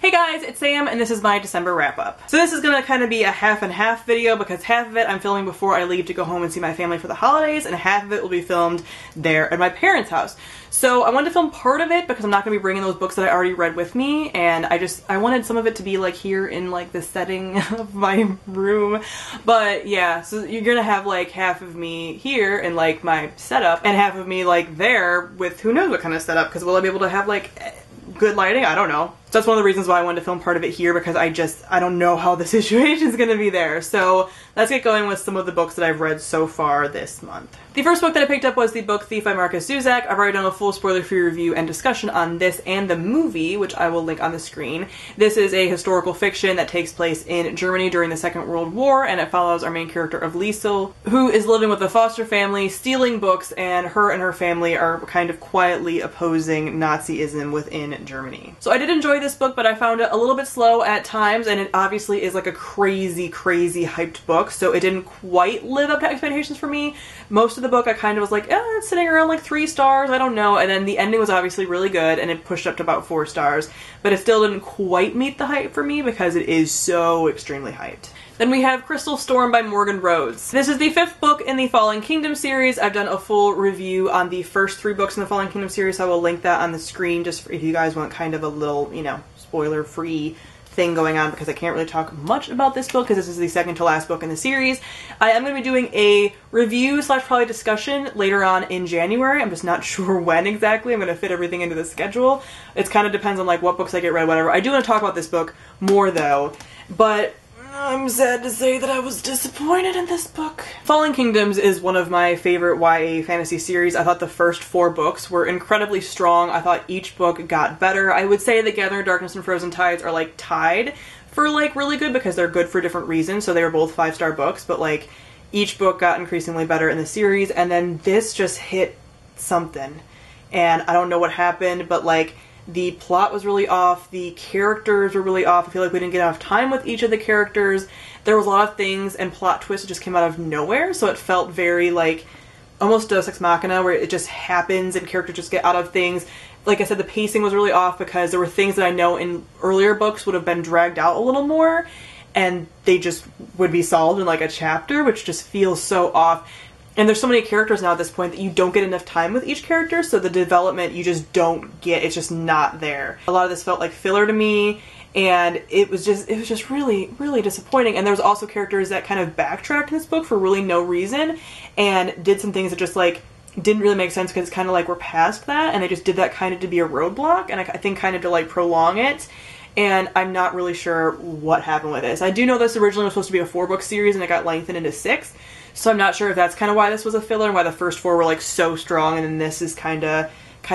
Hey guys, it's Sam and this is my December wrap up. So this is gonna kind of be a half and half video because half of it I'm filming before I leave to go home and see my family for the holidays and half of it will be filmed there at my parents' house. So I wanted to film part of it because I'm not gonna be bringing those books that I already read with me, and I wanted some of it to be like here in like the setting of my room. But yeah, so you're gonna have like half of me here in like my setup and half of me like there with who knows what kind of setup, because will I be able to have like good lighting? I don't know. So that's one of the reasons why I wanted to film part of it here, because I don't know how the situation is going to be there. So let's get going with some of the books that I've read so far this month. The first book that I picked up was the book Thief by Marcus Zodiac. I've already done a full spoiler-free review and discussion on this and the movie, which I will link on the screen. This is a historical fiction that takes place in Germany during the Second World War, and it follows our main character of Liesel, who is living with a foster family, stealing books, and her family are kind of quietly opposing Nazism within Germany. So I did enjoy this book, but I found it a little bit slow at times, and it obviously is like a crazy hyped book, so it didn't quite live up to expectations for me. Most of the book I kind of was like, it's sitting around like 3 stars, I don't know, and then the ending was obviously really good and it pushed up to about 4 stars, but it still didn't quite meet the hype for me because it is so extremely hyped. Then we have Crystal Storm by Morgan Rhodes. This is the 5th book in the Fallen Kingdom series. I've done a full review on the first 3 books in the Fallen Kingdom series, so I will link that on the screen just for if you guys want kind of a little, you know, spoiler-free thing going on, because I can't really talk much about this book because this is the second to last book in the series. I am going to be doing a review / probably discussion later on in January. I'm just not sure when exactly. I'm going to fit everything into the schedule. It kind of depends on like what books I get read, whatever. I do want to talk about this book more though, but I'm sad to say that I was disappointed in this book. Fallen Kingdoms is one of my favorite YA fantasy series. I thought the first 4 books were incredibly strong. I thought each book got better. I would say that Gathering Darkness and Frozen Tides are like tied for like really good because they're good for different reasons. So they were both 5-star books, but like each book got increasingly better in the series, and then this just hit something. And I don't know what happened, but like the plot was really off, the characters were really off. I feel like we didn't get enough time with each of the characters. There was a lot of things and plot twists that just came out of nowhere, so it felt very like almost Deus Ex Machina, where it just happens and characters just get out of things. Like I said, the pacing was really off because there were things that I know in earlier books would have been dragged out a little more, and they just would be solved in like a chapter, which just feels so off. And there's so many characters now at this point that you don't get enough time with each character, so the development you just don't get. It's just not there. A lot of this felt like filler to me, and it was just really, really disappointing. And there was also characters that kind of backtracked in this book for really no reason, and did some things that just like didn't really make sense because it's kind of like we're past that, and they just did that kind of to be a roadblock, and I think kind of to like prolong it. And I'm not really sure what happened with this. I do know this originally was supposed to be a 4-book series and it got lengthened into 6. So I'm not sure if that's kind of why this was a filler and why the first 4 were like so strong and then this is kind of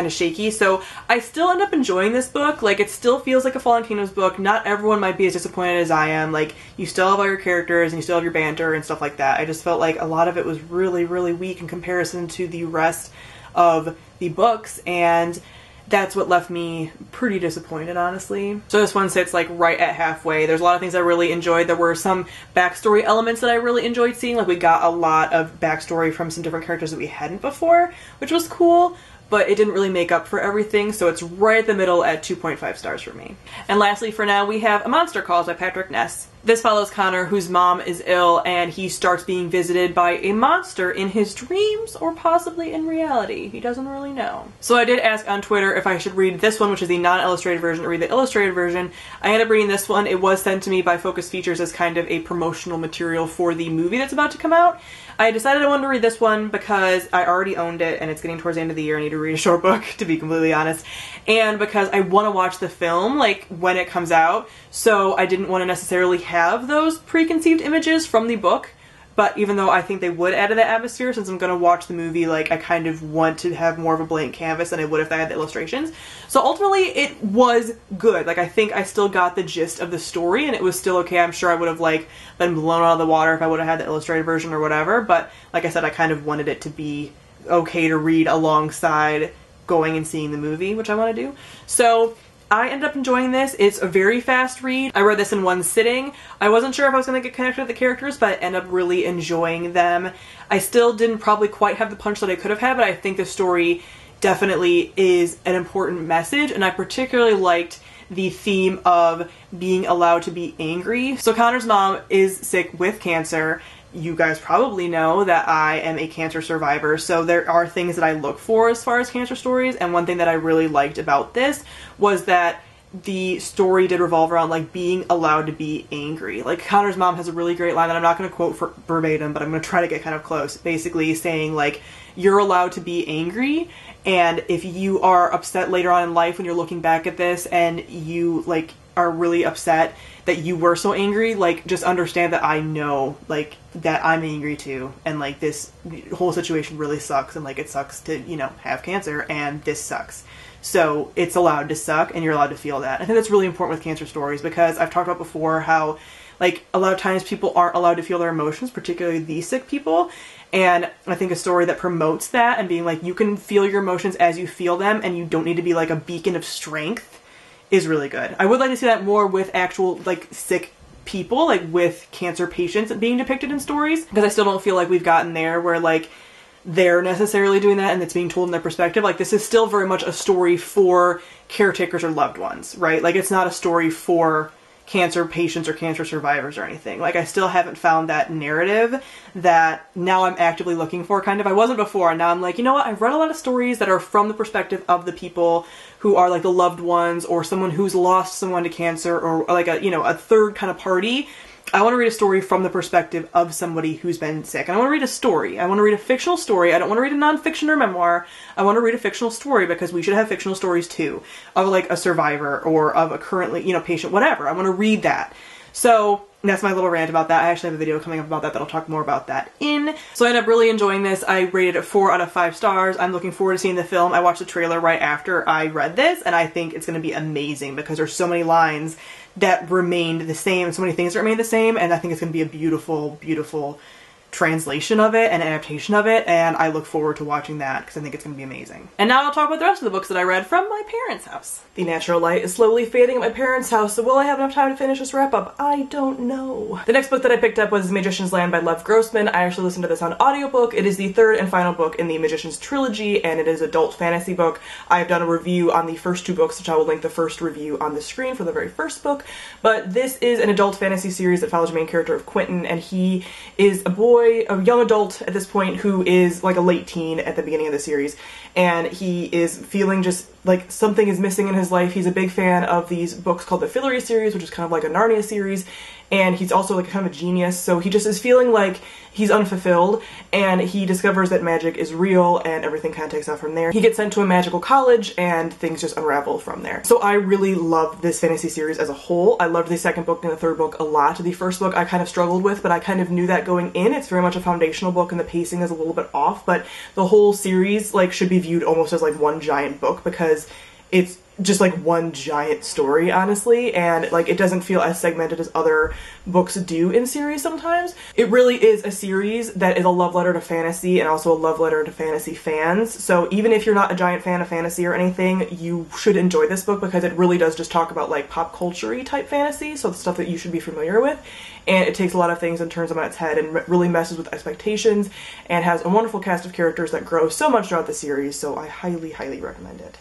shaky. So I still end up enjoying this book. Like it still feels like a Fallen Kingdoms book. Not everyone might be as disappointed as I am. Like you still have all your characters and you still have your banter and stuff like that. I just felt like a lot of it was really, really weak in comparison to the rest of the books, and that's what left me pretty disappointed, honestly. So this one sits like right at halfway. There's a lot of things I really enjoyed. There were some backstory elements that I really enjoyed seeing. Like we got a lot of backstory from some different characters that we hadn't before, which was cool, but it didn't really make up for everything, so it's right at the middle at 2.5 stars for me. And lastly for now, we have A Monster Calls by Patrick Ness. This follows Connor, whose mom is ill, and he starts being visited by a monster in his dreams, or possibly in reality. He doesn't really know. So I did ask on Twitter if I should read this one, which is the non-illustrated version, or read the illustrated version. I ended up reading this one. It was sent to me by Focus Features as kind of a promotional material for the movie that's about to come out. I decided I wanted to read this one because I already owned it, and it's getting towards the end of the year. I need to read a short book, to be completely honest. And because I want to watch the film, like, when it comes out, so I didn't want to necessarily have those preconceived images from the book. But even though I think they would add to that atmosphere, since I'm going to watch the movie, like, I kind of want to have more of a blank canvas than I would if I had the illustrations. So ultimately, it was good. Like, I think I still got the gist of the story, and it was still okay. I'm sure I would have, like, been blown out of the water if I would have had the illustrated version or whatever. But, like I said, I kind of wanted it to be okay to read alongside going and seeing the movie, which I want to do. So I ended up enjoying this. It's a very fast read. I read this in one sitting. I wasn't sure if I was going to get connected with the characters, but I ended up really enjoying them. I still didn't probably quite have the punch that I could have had, but I think the story definitely is an important message, and I particularly liked the theme of being allowed to be angry. So Connor's mom is sick with cancer. You guys probably know that I am a cancer survivor, so there are things that I look for as far as cancer stories, and one thing that I really liked about this was that the story did revolve around like being allowed to be angry. Like Connor's mom has a really great line that I'm not going to quote for verbatim, but I'm going to try to get kind of close, basically saying like, you're allowed to be angry, and if you are upset later on in life when you're looking back at this and you like are really upset that you were so angry, like just understand that I know like that I'm angry too, and like this whole situation really sucks, and like it sucks to, you know, have cancer, and this sucks. So it's allowed to suck, and you're allowed to feel that. I think that's really important with cancer stories, because I've talked about before how like a lot of times people aren't allowed to feel their emotions, particularly the sick people. And I think a story that promotes that and being like, you can feel your emotions as you feel them, and you don't need to be like a beacon of strength, is really good. I would like to see that more with actual like sick people, like with cancer patients being depicted in stories, because I still don't feel like we've gotten there where like they're necessarily doing that and it's being told in their perspective. Like this is still very much a story for caretakers or loved ones, right? Like it's not a story for cancer patients or cancer survivors or anything. Like I still haven't found that narrative that now I'm actively looking for, kind of. I wasn't before, and now I'm like, you know what, I've read a lot of stories that are from the perspective of the people who are like the loved ones, or someone who's lost someone to cancer, or like a, you know, a third kind of party. I want to read a story from the perspective of somebody who's been sick. And I want to read a story. I want to read a fictional story. I don't want to read a nonfiction or memoir. I want to read a fictional story, because we should have fictional stories too, of like a survivor or of a currently, you know, patient, whatever. I want to read that. So that's my little rant about that. I actually have a video coming up about that that'll talk more about that in. So I ended up really enjoying this. I rated it 4 out of 5 stars. I'm looking forward to seeing the film. I watched the trailer right after I read this, and I think it's going to be amazing, because there's so many lines that remained the same and so many things that remained the same, and I think it's going to be a beautiful, beautiful translation of it and adaptation of it, and I look forward to watching that because I think it's going to be amazing. And now I'll talk about the rest of the books that I read from my parents' house. The natural light is slowly fading at my parents' house, so will I have enough time to finish this wrap up? I don't know. The next book that I picked up was Magician's Land by Lev Grossman. I actually listened to this on audiobook. It is the third and final book in the Magician's trilogy, and it is an adult fantasy book. I've done a review on the first 2 books, which I will link the first review on the screen for the very first book, but this is an adult fantasy series that follows the main character of Quentin, and he is a young adult at this point who is like a late teen at the beginning of the series, and he is feeling just like something is missing in his life. He's a big fan of these books called the Fillory series, which is kind of like a Narnia series, and he's also like kind of a genius, so he just is feeling like he's unfulfilled, and he discovers that magic is real, and everything kind of takes off from there. He gets sent to a magical college, and things just unravel from there. So I really love this fantasy series as a whole. I loved the second book and the third book a lot. The first book I kind of struggled with, but I kind of knew that going in. It's very much a foundational book, and the pacing is a little bit off, but the whole series like should be viewed almost as like one giant book, because it's just like one giant story, honestly, and like it doesn't feel as segmented as other books do in series sometimes. It really is a series that is a love letter to fantasy, and also a love letter to fantasy fans. So even if you're not a giant fan of fantasy or anything, you should enjoy this book, because it really does just talk about like pop culture-y type fantasy, so the stuff that you should be familiar with, and it takes a lot of things and turns them on its head and really messes with expectations, and has a wonderful cast of characters that grow so much throughout the series, so I highly, highly recommend it.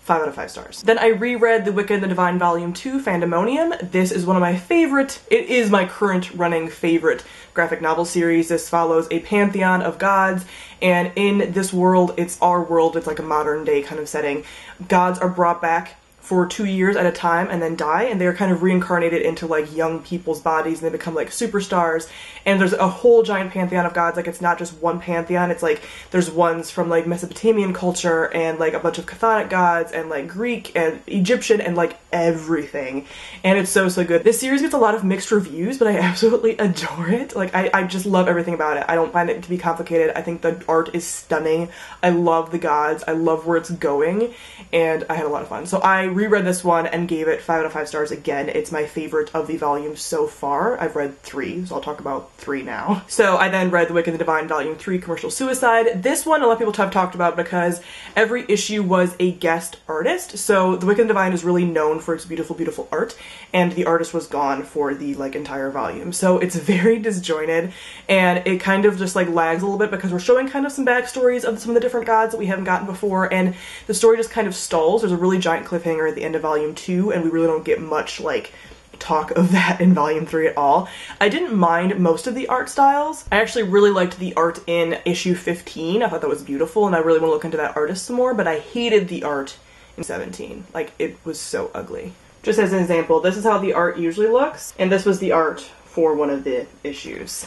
5 out of 5 stars. Then I reread the Wiccan Divine Volume 2, Fandemonium. This is one of my favorite, it is my current running favorite graphic novel series. This follows a pantheon of gods, and in this world, it's our world, it's like a modern day kind of setting. Gods are brought back for 2 years at a time and then die, and they're kind of reincarnated into like young people's bodies, and they become like superstars, and there's a whole giant pantheon of gods. Like it's not just one pantheon, it's like there's ones from like Mesopotamian culture, and like a bunch of chthonic gods, and like Greek and Egyptian, and like everything, and it's so good. This series gets a lot of mixed reviews, but I absolutely adore it. Like I just love everything about it. I don't find it to be complicated. I think the art is stunning. I love the gods. I love where it's going, and I had a lot of fun. So I reread this one and gave it 5 out of 5 stars again. It's my favorite of the volumes so far. I've read 3, so I'll talk about 3 now. So I then read The Wiccan Divine Volume 3, Commercial Suicide. This one a lot of people have talked about because every issue was a guest artist. So The Wiccan Divine is really known for its beautiful, beautiful art, and the artist was gone for the like entire volume. So it's very disjointed, and it kind of just like lags a little bit because we're showing kind of some backstories of some of the different gods that we haven't gotten before, and the story just kind of stalls. There's a really giant cliffhanger cliffhanger at the end of volume 2, and we really don't get much like talk of that in volume 3 at all. I didn't mind most of the art styles. I actually really liked the art in issue 15. I thought that was beautiful, and I really want to look into that artist some more, but I hated the art in 17. Like, it was so ugly. Just as an example, this is how the art usually looks, and this was the art for one of the issues.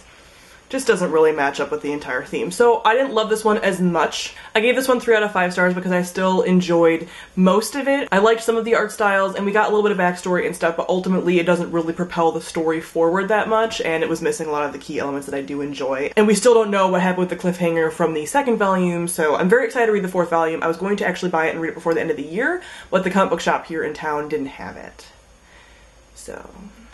Just doesn't really match up with the entire theme. So I didn't love this one as much. I gave this one 3 out of 5 stars because I still enjoyed most of it. I liked some of the art styles, and we got a little bit of backstory and stuff, but ultimately it doesn't really propel the story forward that much, and it was missing a lot of the key elements that I do enjoy. And we still don't know what happened with the cliffhanger from the second volume, so I'm very excited to read the 4th volume. I was going to actually buy it and read it before the end of the year, but the comic book shop here in town didn't have it. So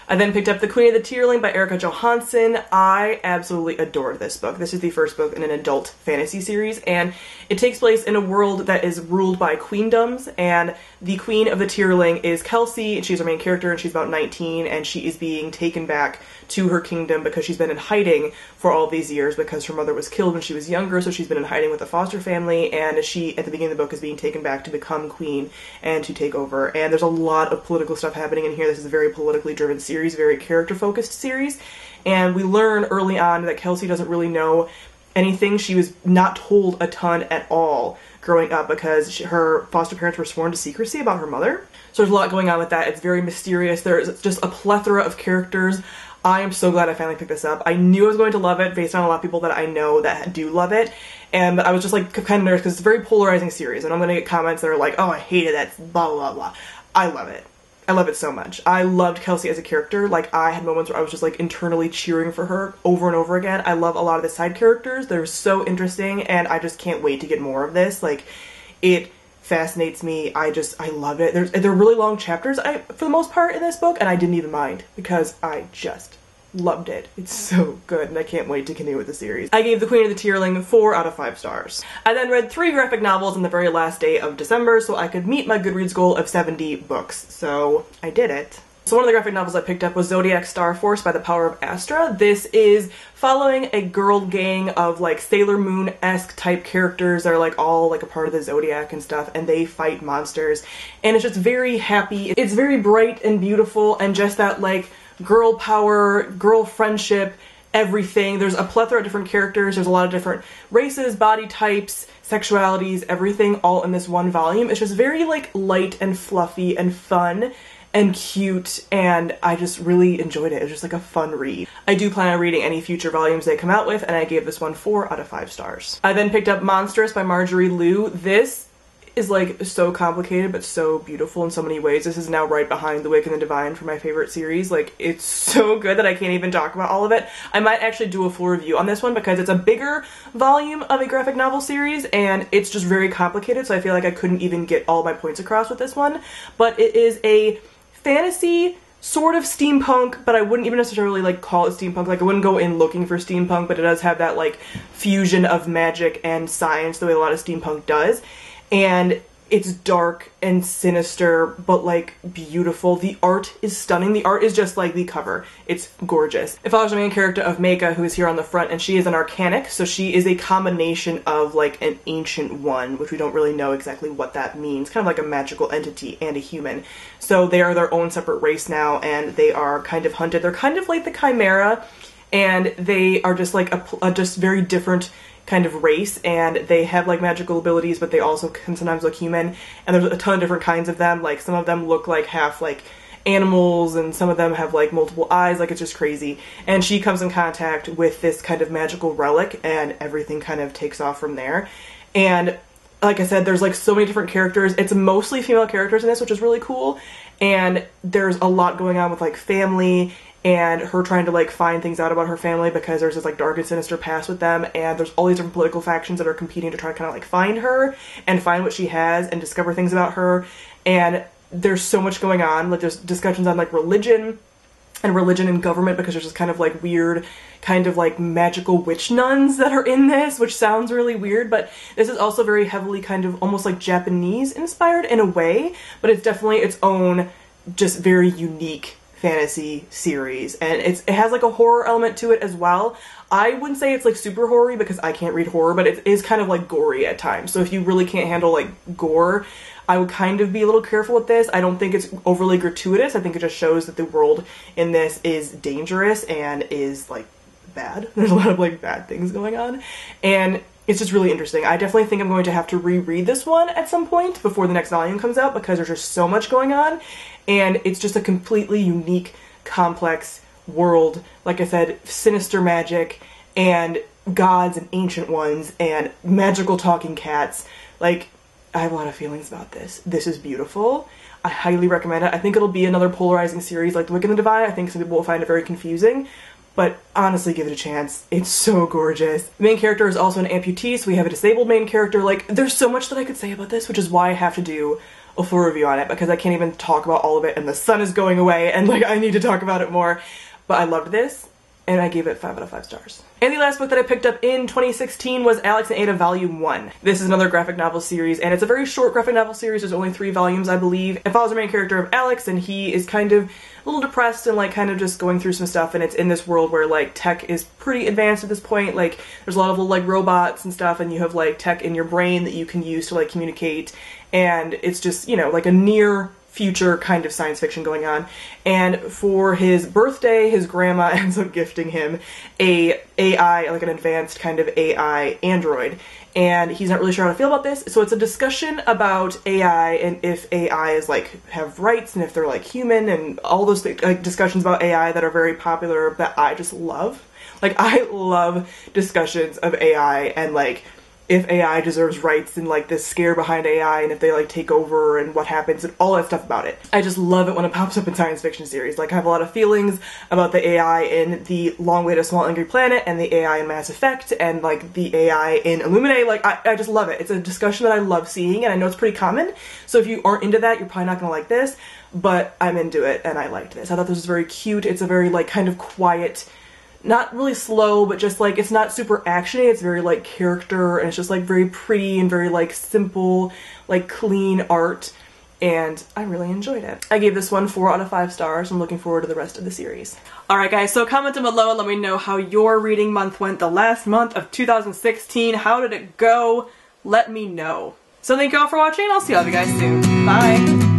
I then picked up The Queen of the Tearling by Erica Johansson. I absolutely adored this book. This is the first book in an adult fantasy series, and it takes place in a world that is ruled by queendoms, and the Queen of the Tearling is Kelsey, and she's our main character, and she's about 19, and she is being taken back to her kingdom because she's been in hiding for all these years because her mother was killed when she was younger, so she's been in hiding with a foster family, and she, at the beginning of the book, is being taken back to become queen and to take over. And there's a lot of political stuff happening in here. This is a very politically driven series, very character-focused series, and we learn early on that Kelsey doesn't really know anything. She was not told a ton at all growing up because her foster parents were sworn to secrecy about her mother. So there's a lot going on with that. It's very mysterious. There's just a plethora of characters. I am so glad I finally picked this up. I knew I was going to love it based on a lot of people that I know that do love it, and I was just like kind of nervous because it's a very polarizing series, and I'm going to get comments that are like, oh, I hated that, blah, blah, blah. I love it. I love it so much. I loved Kelsey as a character. Like, I had moments where I was just like internally cheering for her over and over again. I love a lot of the side characters. They're so interesting, and I just can't wait to get more of this. Like, it fascinates me. I love it. They're really long chapters for the most part in this book, and I didn't even mind because I just loved it. It's so good, and I can't wait to continue with the series. I gave The Queen of the Tearling 4 out of 5 stars. I then read 3 graphic novels on the very last day of December so I could meet my Goodreads goal of 70 books. So I did it. So one of the graphic novels I picked up was Zodiac Star Force by The Power of Astra. This is following a girl gang of like Sailor Moon-esque type characters that are like all like a part of the Zodiac and stuff, and they fight monsters. And it's just very happy. It's very bright and beautiful, and just that like girl power, girl friendship, everything. There's a plethora of different characters. There's a lot of different races, body types, sexualities, everything all in this one volume. It's just very like light and fluffy and fun and cute, and I just really enjoyed it. It was just like a fun read. I do plan on reading any future volumes they come out with, and I gave this one 4 out of 5 stars. I then picked up Monstrous by Marjorie Liu. This is like so complicated but so beautiful in so many ways. This is now right behind the Wiccan Divine for my favorite series. Like, it's so good that I can't even talk about all of it. I might actually do a full review on this one because it's a bigger volume of a graphic novel series, and it's just very complicated, so I feel like I couldn't even get all my points across with this one. But it is a fantasy, sort of steampunk, but I wouldn't even necessarily like call it steampunk. Like, I wouldn't go in looking for steampunk, but it does have that like fusion of magic and science the way a lot of steampunk does. And it's dark and sinister, but like beautiful. The art is stunning. The art is just like the cover. It's gorgeous. It follows the main character of Meika, who is here on the front, and she is an arcanic, so she is a combination of like an ancient one, which we don't really know exactly what that means. Kind of like a magical entity and a human. So they are their own separate race now, and they are kind of hunted. They're kind of like the Chimera, and they are just like a just very different kind of race, and they have like magical abilities, but they also can sometimes look human, and there's a ton of different kinds of them. Like, some of them look like half like animals, and some of them have like multiple eyes. Like, it's just crazy. And she comes in contact with this kind of magical relic, and everything kind of takes off from there. And like I said, there's like so many different characters. It's mostly female characters in this, which is really cool, and there's a lot going on with like family and her trying to like find things out about her family because there's this like dark and sinister past with them, and there's all these different political factions that are competing to try to kind of like find her and find what she has and discover things about her. And there's so much going on. Like, there's discussions on like religion and government, because there's this kind of like weird kind of like magical witch nuns that are in this, which sounds really weird, but this is also very heavily kind of almost like Japanese inspired in a way, but it's definitely its own just very unique fantasy series, and it has like a horror element to it as well. I wouldn't say it's like super horror because I can't read horror, but it is kind of like gory at times. So if you really can't handle like gore, I would kind of be a little careful with this. I don't think it's overly gratuitous. I think it just shows that the world in this is dangerous and is like bad. There's a lot of like bad things going on, and it's just really interesting. I definitely think I'm going to have to reread this one at some point before the next volume comes out, because there's just so much going on, and it's just a completely unique, complex world. Like I said, sinister magic and gods and ancient ones and magical talking cats. Like, I have a lot of feelings about this. This is beautiful. I highly recommend it. I think it'll be another polarizing series like the Wiccan Divine. I think some people will find it very confusing, but honestly, give it a chance. It's so gorgeous. The main character is also an amputee, so we have a disabled main character. Like, there's so much that I could say about this, which is why I have to do a full review on it, because I can't even talk about all of it, and the sun is going away, and like, I need to talk about it more. But I loved this, and I gave it 5 out of 5 stars. And the last book that I picked up in 2016 was Alex and Ada Volume 1. This is another graphic novel series, and it's a very short graphic novel series. There's only 3 volumes, I believe. It follows the main character of Alex, and he is kind of a little depressed and like kind of just going through some stuff, and it's in this world where like tech is pretty advanced at this point. Like, there's a lot of little like robots and stuff, and you have like tech in your brain that you can use to like communicate, and it's just, you know, like a near future kind of science fiction going on. And for his birthday, his grandma ends up gifting him a AI, like an advanced kind of AI android, and he's not really sure how to feel about this. So it's a discussion about AI and if AI is like have rights and if they're like human, and all those like discussions about AI that are very popular that I just love. Like, I love discussions of AI and like if AI deserves rights and like this scare behind AI and if they like take over and what happens and all that stuff about it. I just love it when it pops up in science fiction series. Like, I have a lot of feelings about the AI in The Long Way to a Small Angry Planet and the AI in Mass Effect and like the AI in Illuminae. Like, I just love it. It's a discussion that I love seeing, and I know it's pretty common. So if you aren't into that, you're probably not gonna like this, but I'm into it and I liked this. I thought this was very cute. It's a very like kind of quiet, not really slow, but just like, it's not super actiony, it's very like character, and it's just like very pretty and very like simple, like clean art, and I really enjoyed it. I gave this one 4 out of 5 stars. I'm looking forward to the rest of the series. Alright guys, so comment down below and let me know how your reading month went, the last month of 2016. How did it go? Let me know. So thank you all for watching, and I'll see all of you guys soon. Bye!